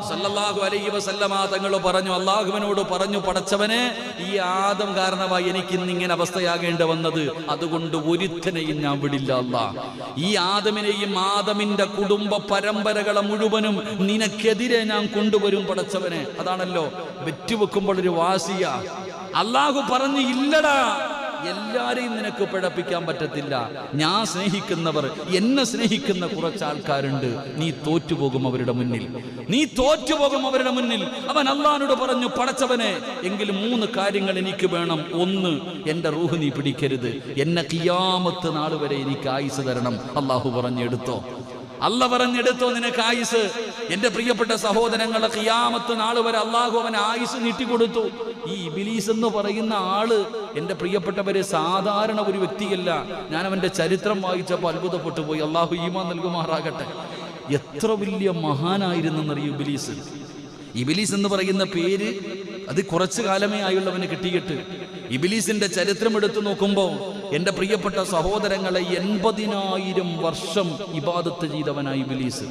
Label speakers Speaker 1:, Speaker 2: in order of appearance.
Speaker 1: സല്ലല്ലാഹു അലൈഹി വസല്ലമ തങ്ങൾ പറഞ്ഞു, അള്ളാഹുവിനോട് പറഞ്ഞു, പടച്ചവനെ, ഈ ആദം കാരണമായി എനിക്ക് ഇന്നിങ്ങനെ അവസ്ഥയാകേണ്ടി വന്നത്, അതുകൊണ്ട് ഒരുത്തനെയും ഞാൻ വിടില്ല അല്ലാ. ഈ ആദമിനെയും ആദമിന്റെ കുടുംബ പരമ്പരകളെ മുഴുവനും നിനക്കെതിരെ ഞാൻ കൊണ്ടുവരും പടച്ചവനെ. അതാണല്ലോ വെറ്റുവെക്കുമ്പോൾ ഒരു വാസിയ. അള്ളാഹു പറഞ്ഞു, ഇല്ലടാ, എല്ലാരെയും നിനക്ക് പിഴപ്പിക്കാൻ പറ്റത്തില്ല. ഞാൻ സ്നേഹിക്കുന്നവർ, എന്നെ സ്നേഹിക്കുന്ന കുറച്ച് ആൾക്കാരുണ്ട്, നീ തോറ്റുപോകും അവരുടെ മുന്നിൽ, നീ തോറ്റുപോകും അവരുടെ മുന്നിൽ. അവൻ അള്ളാഹിനോട് പറഞ്ഞു, പടച്ചവനെ, എങ്കിലും 3 കാര്യങ്ങൾ എനിക്ക് വേണം. 1, എന്റെ റൂഹ് നീ പിടിക്കരുത്, എന്നെ ഖിയാമത്ത് നാൾ വരെ എനിക്ക് ആയുസ് തരണം. അള്ളാഹു പറഞ്ഞെടുത്തോ, അല്ല പറഞ്ഞെടുത്തോ നിനക്ക് ആയുസ്. എന്റെ പ്രിയപ്പെട്ട സഹോദരങ്ങളെ, ഖിയാമത്ത് നാൾ വരെ അള്ളാഹു അവൻ ആയുസ് നീട്ടിക്കൊടുത്തു. ഈ ഇബ്ലീസ് എന്ന് പറയുന്ന ആള്, എന്റെ പ്രിയപ്പെട്ടവരെ, സാധാരണ ഒരു വ്യക്തിയല്ല. ഞാൻ അവന്റെ ചരിത്രം വായിച്ചപ്പോൾ അത്ഭുതപ്പെട്ടു പോയി. അള്ളാഹു ഈമാൻ നൽകുമാറാകട്ടെ. എത്ര വലിയ മഹാനായിരുന്നെന്നറിയും ഇബ്ലീസ്. ഇബ്ലീസ് എന്ന് പറയുന്ന പേര് അത് കുറച്ചു കാലമേ ആയുള്ളവന് കിട്ടിയിട്ട്. ഇബ്ലീസിന്റെ ചരിത്രം എടുത്തു നോക്കുമ്പോൾ എന്റെ പ്രിയപ്പെട്ട സഹോദരങ്ങളെ, 80,000 വർഷം ഇബാദത്ത് ചെയ്തവനായി ഇബ്ലീസ്.